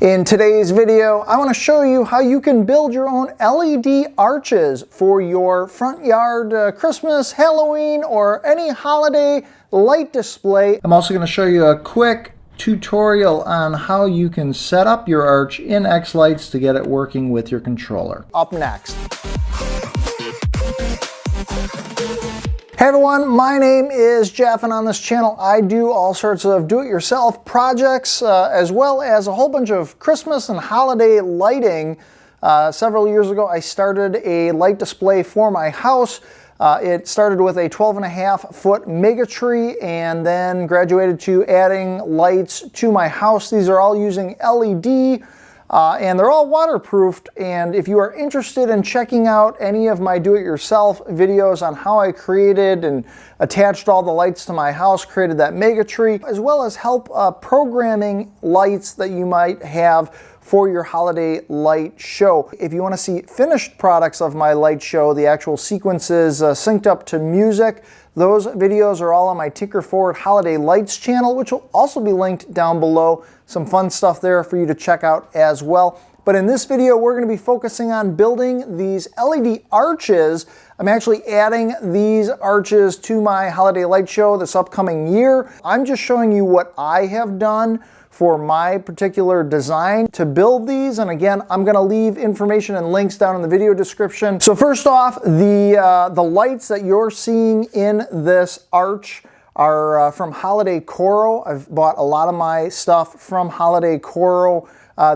In today's video, I want to show you how you can build your own LED arches for your front yard Christmas, Halloween, or any holiday light display. I'm also going to show you a quick tutorial on how you can set up your arch in XLights to get it working with your controller. Up next. Hey everyone, my name is Jeff, and on this channel I do all sorts of do-it-yourself projects as well as a whole bunch of Christmas and holiday lighting. Several years ago I started a light display for my house. It started with a 12.5-foot Megatree and then graduated to adding lights to my house. These are all using LED. And they're all waterproofed, and if you are interested in checking out any of my do-it-yourself videos on how I created and attached all the lights to my house, created that Megatree, as well as help programming lights that you might have for your holiday light show. If you want to see finished products of my light show, the actual sequences synced up to music, those videos are all on my Tinker Forward Holiday Lights channel, which will also be linked down below. Some fun stuff there for you to check out as well. But in this video, we're going to be focusing on building these LED arches. I'm actually adding these arches to my holiday light show this upcoming year. I'm just showing you what I have done for my particular design to build these, and again, I'm going to leave information and links down in the video description. So first off, the lights that you're seeing in this arch are from Coro. I've bought a lot of my stuff from Coro.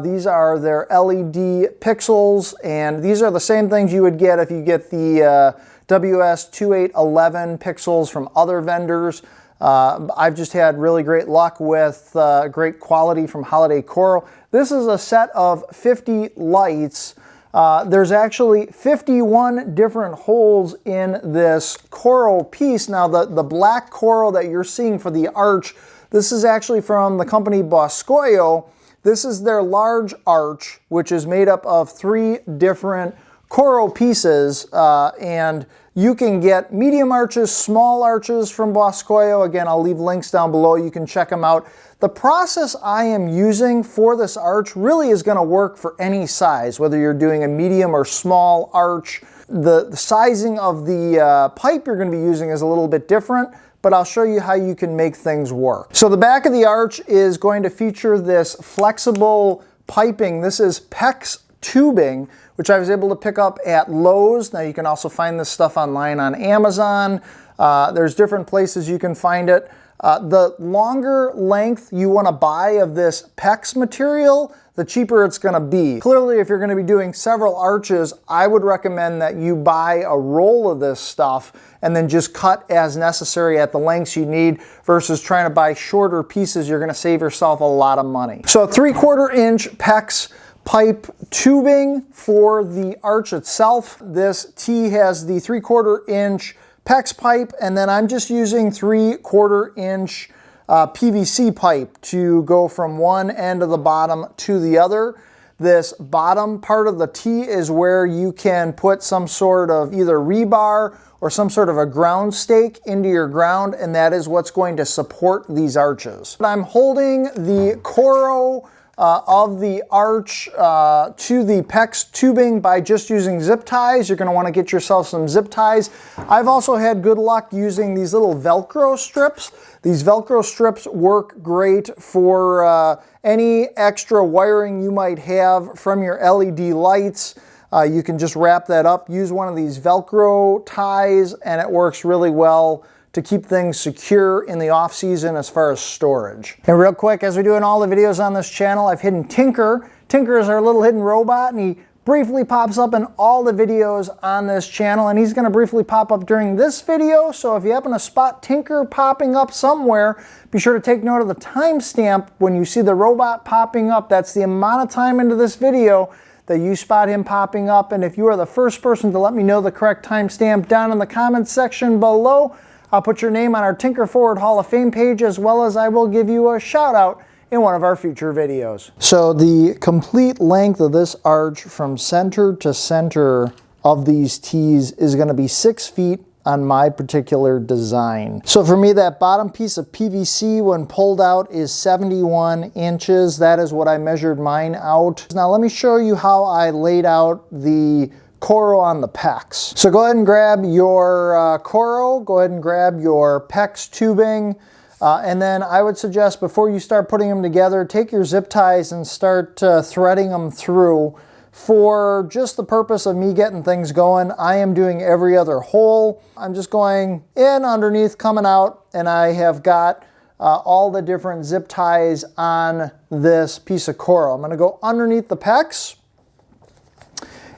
These are their LED pixels, and these are the same things you would get if you get the WS2811 pixels from other vendors. I've just had really great luck with great quality from Coro. This is a set of 50 lights. There's actually 51 different holes in this Coro piece. Now the black Coro that you're seeing for the arch, this is actually from the company Boscoyo. This is their large arch, which is made up of 3 different Coro pieces, and you can get medium arches, small arches from Boscoyo. Again, I'll leave links down below. You can check them out. The process I am using for this arch really is going to work for any size, whether you're doing a medium or small arch. The sizing of the pipe you're going to be using is a little bit different, but I'll show you how you can make things work. So the back of the arch is going to feature this flexible piping. This is PEX tubing, which I was able to pick up at Lowe's. Now you can also find this stuff online on Amazon. There's different places you can find it. The longer length you want to buy of this PEX material, the cheaper it's going to be. Clearly, if you're going to be doing several arches, I would recommend that you buy a roll of this stuff and then just cut as necessary at the lengths you need versus trying to buy shorter pieces. You're going to save yourself a lot of money. So 3/4 inch PEX pipe tubing for the arch itself. This tee has the 3/4 inch PEX pipe, and then I'm just using 3/4 inch PVC pipe to go from one end of the bottom to the other. This bottom part of the tee is where you can put some sort of either rebar or some sort of a ground stake into your ground, and that is what's going to support these arches. I'm holding the Coro of the arch to the PEX tubing by just using zip ties. You're going to want to get yourself some zip ties. I've also had good luck using these little Velcro strips. These Velcro strips work great for any extra wiring you might have from your LED lights. You can just wrap that up, use one of these Velcro ties, and it works really well to keep things secure in the off season as far as storage. And real quick, as we do in all the videos on this channel, I've hidden Tinker. Tinker is our little hidden robot, and he briefly pops up in all the videos on this channel, and he's going to briefly pop up during this video. So if you happen to spot Tinker popping up somewhere, be sure to take note of the timestamp when you see the robot popping up. That's the amount of time into this video that you spot him popping up. And if you are the first person to let me know the correct timestamp down in the comments section below, I'll put your name on our Tinker Forward Hall of Fame page, as well as I will give you a shout out in one of our future videos. So the complete length of this arch from center to center of these tees is going to be 6 feet on my particular design. So for me, that bottom piece of PVC when pulled out is 71 inches. That is what I measured mine out. Now let me show you how I laid out the Coro on the PEX. So go ahead and grab your Coro, go ahead and grab your PEX tubing, and then I would suggest before you start putting them together, take your zip ties and start threading them through. For just the purpose of me getting things going, I am doing every other hole. I'm just going in, underneath, coming out, and I have got all the different zip ties on this piece of Coro. I'm going to go underneath the PEX,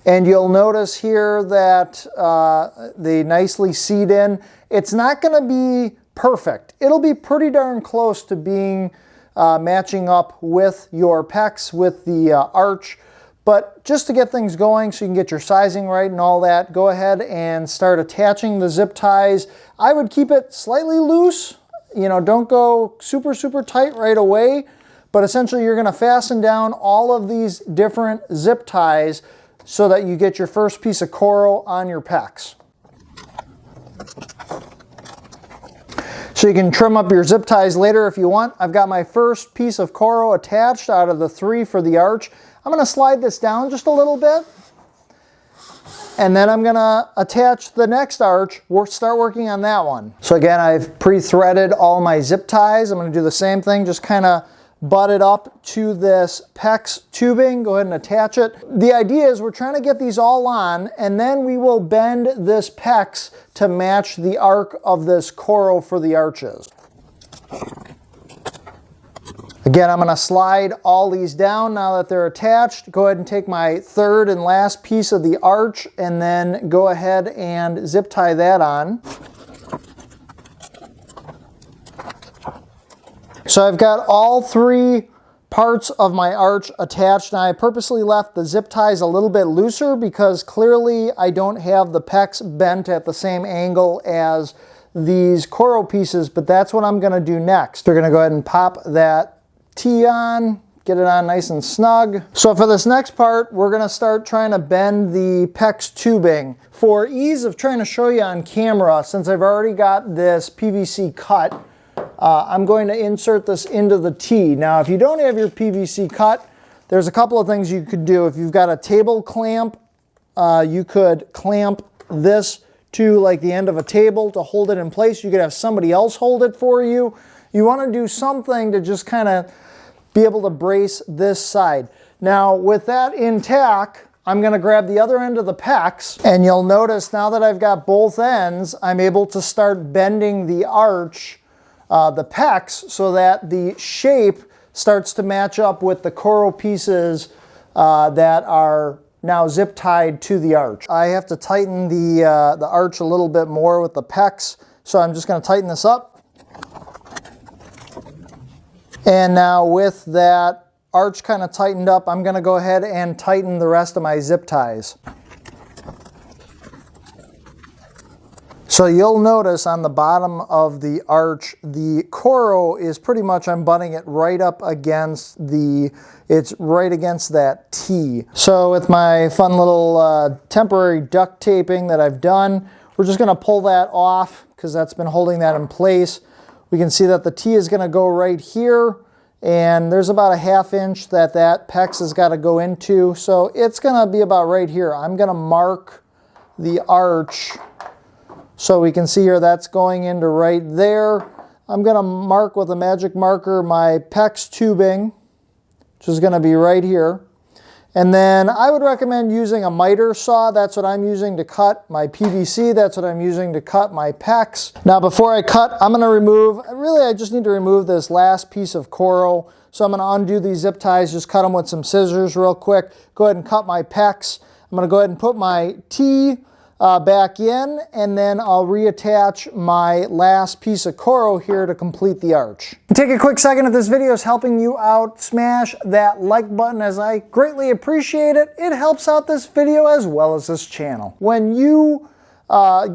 and you'll notice here that they nicely seat in. It's not going to be perfect. It'll be pretty darn close to being matching up with your PEX, with the arch. But just to get things going so you can get your sizing right and all that, go ahead and start attaching the zip ties. I would keep it slightly loose. You know, don't go super, super tight right away. But essentially you're going to fasten down all of these different zip ties so that you get your first piece of Coro on your PEX. So you can trim up your zip ties later if you want. I've got my first piece of Coro attached out of the 3 for the arch. I'm going to slide this down just a little bit, and then I'm going to attach the next arch. We'll start working on that one. So again, I've pre-threaded all my zip ties. I'm going to do the same thing, just kind of butt it up to this PEX tubing. Go ahead and attach it. The idea is we're trying to get these all on, and then we will bend this PEX to match the arc of this Coro for the arches. Again, I'm going to slide all these down now that they're attached. Go ahead and take my third and last piece of the arch and then go ahead and zip tie that on. So I've got all 3 parts of my arch attached. Now I purposely left the zip ties a little bit looser because clearly I don't have the PEX bent at the same angle as these Coro pieces, but that's what I'm going to do next. We're going to go ahead and pop that Tee on, get it on nice and snug. So for this next part, we're going to start trying to bend the PEX tubing. For ease of trying to show you on camera, since I've already got this PVC cut, I'm going to insert this into the Tee. Now, if you don't have your PVC cut, there's a couple of things you could do. If you've got a table clamp, you could clamp this to like the end of a table to hold it in place. You could have somebody else hold it for you. You want to do something to just kind of be able to brace this side. Now, with that intact, I'm going to grab the other end of the PEX, and you'll notice now that I've got both ends, I'm able to start bending the arch, the PEX, so that the shape starts to match up with the Coro pieces that are now zip tied to the arch. I have to tighten the arch a little bit more with the PEX, so I'm just going to tighten this up. And now with that arch kind of tightened up, I'm going to go ahead and tighten the rest of my zip ties. So you'll notice on the bottom of the arch, the Coro is pretty much, I'm butting it right up against it's right against that Tee. So with my fun little temporary duct taping that I've done, we're just going to pull that off because that's been holding that in place. We can see that the Tee is going to go right here, and there's about a ½ inch that PEX has got to go into, so it's going to be about right here. I'm going to mark the arch so we can see here that's going into right there. I'm going to mark with a magic marker my PEX tubing, which is going to be right here. And then I would recommend using a miter saw. That's what I'm using to cut my PVC. That's what I'm using to cut my PEX. Now before I cut, I'm going to remove, really I just need to remove this last piece of Coro. So I'm going to undo these zip ties, just cut them with some scissors real quick. Go ahead and cut my PEX. I'm going to go ahead and put my Tee back in, and then I'll reattach my last piece of Coro here to complete the arch. Take a quick second if this video is helping you out, smash that like button as I greatly appreciate it. It helps out this video as well as this channel. When you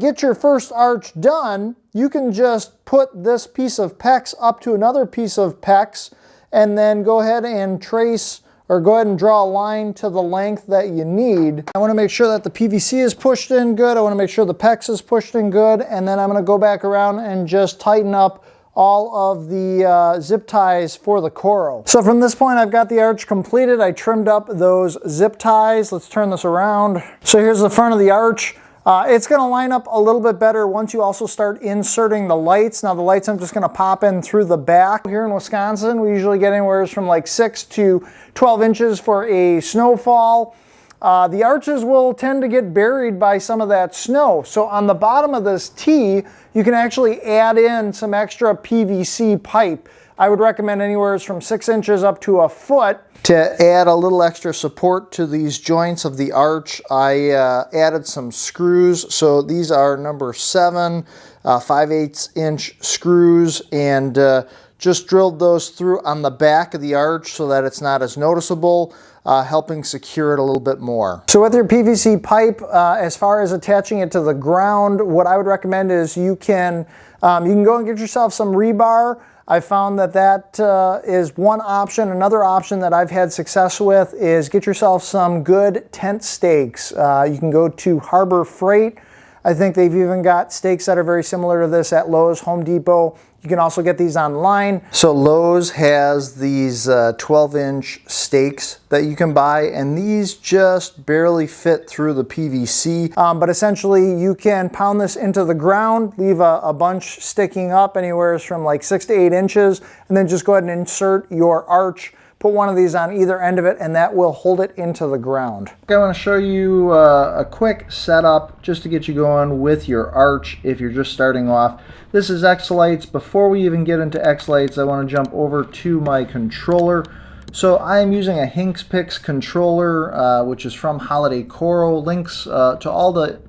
get your first arch done, you can just put this piece of PEX up to another piece of PEX and then go ahead and trace or go ahead and draw a line to the length that you need. I want to make sure that the PVC is pushed in good. I want to make sure the PEX is pushed in good. And then I'm going to go back around and just tighten up all of the zip ties for the Coro. So from this point, I've got the arch completed. I trimmed up those zip ties. Let's turn this around. So here's the front of the arch. It's going to line up a little bit better once you also start inserting the lights. Now the lights I'm just going to pop in through the back. Here in Wisconsin, we usually get anywhere from like 6 to 12 inches for a snowfall. The arches will tend to get buried by some of that snow. So on the bottom of this tee, you can actually add in some extra PVC pipe. I would recommend anywhere from 6 inches up to a foot. To add a little extra support to these joints of the arch, I added some screws. So these are number 7, 5/8 inch screws, and just drilled those through on the back of the arch so that it's not as noticeable, helping secure it a little bit more. So with your PVC pipe, as far as attaching it to the ground, what I would recommend is you can go and get yourself some rebar. I found that that is one option. Another option that I've had success with is get yourself some good tent stakes. You can go to Harbor Freight. I think they've even got stakes that are very similar to this at Lowe's, Home Depot. You can also get these online. So Lowe's has these 12-inch stakes that you can buy, and these just barely fit through the PVC. But essentially, you can pound this into the ground, leave a bunch sticking up anywhere from like 6 to 8 inches, and then just go ahead and insert your arch. Put one of these on either end of it, and that will hold it into the ground. I want to show you a quick setup just to get you going with your arch if you're just starting off. This is XLights. Before we even get into XLights, I want to jump over to my controller. So I am using a PEX controller, which is from holidaycoro. Links to all the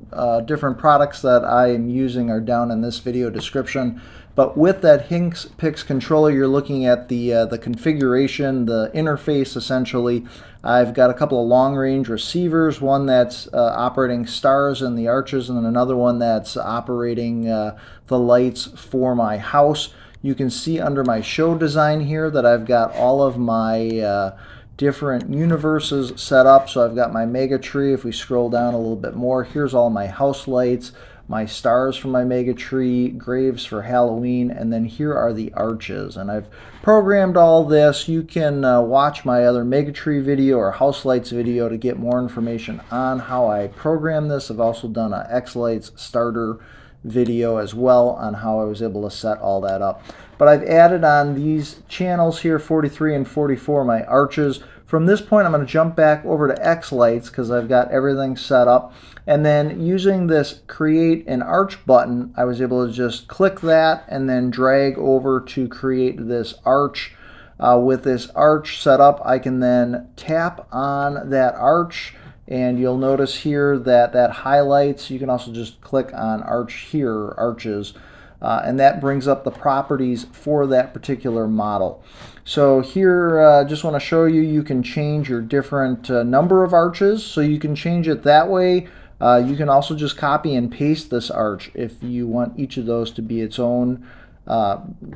different products that I am using are down in this video description. But with that PEX controller, you're looking at the configuration, the interface essentially. I've got a couple of long-range receivers, one that's operating stars in the arches, and then another one that's operating the lights for my house. You can see under my show design here that I've got all of my different universes set up. So I've got my Megatree. If we scroll down a little bit more, here's all my house lights, my stars from my Megatree, graves for Halloween, and then here are the arches. And I've programmed all this. You can watch my other Megatree video or house lights video to get more information on how I program this. I've also done a XLights starter video as well on how I was able to set all that up. But I've added on these channels here, 43 and 44, my arches. From this point, I'm going to jump back over to XLights because I've got everything set up. And then using this create an arch button, I was able to just click that and then drag over to create this arch. With this arch set up, I can then tap on that arch, and you'll notice here that that highlights. You can also just click on arch here, arches, and that brings up the properties for that particular model. So here, just want to show you, you can change your different number of arches, so you can change it that way. You can also just copy and paste this arch if you want each of those to be its own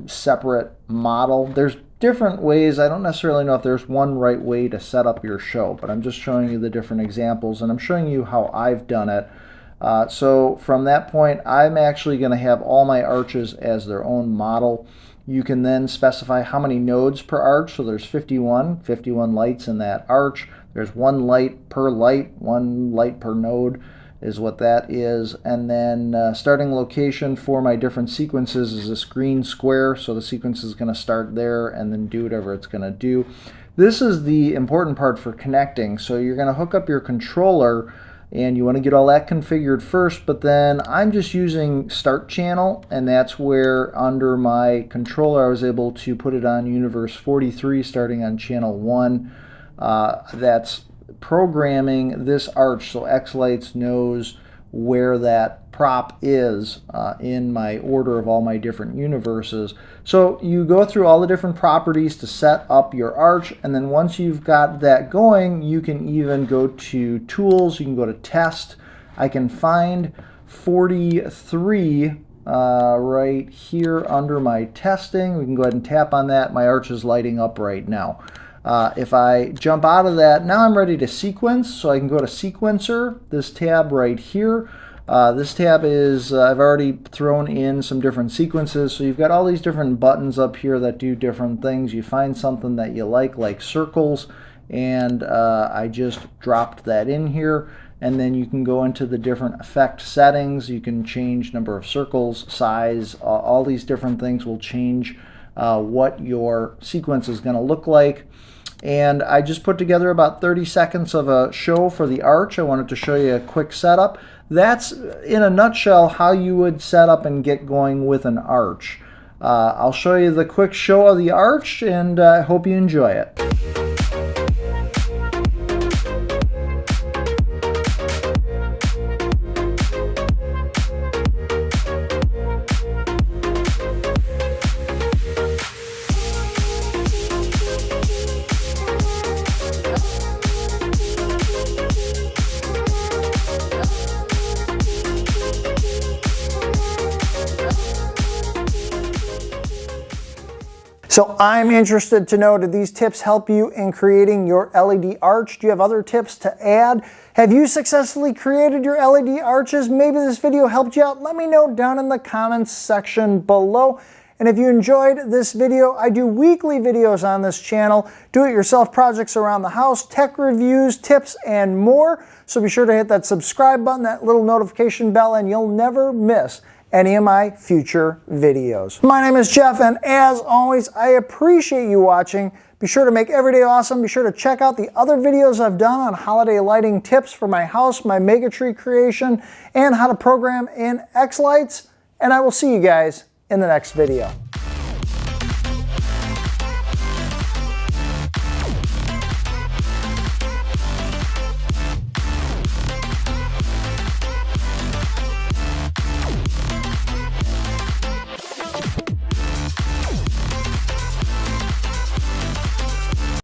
separate model. There's different ways. I don't necessarily know if there's one right way to set up your show, but I'm just showing you the different examples, and I'm showing you how I've done it. So from that point, I'm actually going to have all my arches as their own model. You can then specify how many nodes per arch. So there's 51 lights in that arch. There's 1 light per light, 1 light per node is what that is. And then starting location for my different sequences is this green square. So the sequence is going to start there and then do whatever it's going to do. This is the important part for connecting. So you're going to hook up your controller, and you want to get all that configured first, but then I'm just using start channel, and that's where under my controller I was able to put it on universe 43 starting on channel 1. That's programming this arch, so XLights knows where that prop is in my order of all my different universes. So you go through all the different properties to set up your arch, and then once you've got that going, you can even go to tools, you can go to test. I can find 43 right here under my testing. We can go ahead and tap on that. My arch is lighting up right now. If I jump out of that, now I'm ready to sequence, so I can go to Sequencer, this tab right here. This tab is, I've already thrown in some different sequences, so you've got all these different buttons up here that do different things. You find something that you like circles, and I just dropped that in here. And then you can go into the different effect settings. You can change number of circles, size, all these different things will change what your sequence is going to look like. And I just put together about 30 seconds of a show for the arch. I wanted to show you a quick setup. That's, in a nutshell, how you would set up and get going with an arch. I'll show you the quick show of the arch, and I hope you enjoy it. So I'm interested to know, do these tips help you in creating your LED arch? Do you have other tips to add? Have you successfully created your LED arches? Maybe this video helped you out. Let me know down in the comments section below. And if you enjoyed this video, I do weekly videos on this channel, do-it-yourself projects around the house, tech reviews, tips, and more. So be sure to hit that subscribe button, that little notification bell, and you'll never miss any of my future videos. My name is Jeff, and as always, I appreciate you watching. Be sure to make every day awesome. Be sure to check out the other videos I've done on holiday lighting tips for my house, my Megatree creation, and how to program in XLights. And I will see you guys in the next video.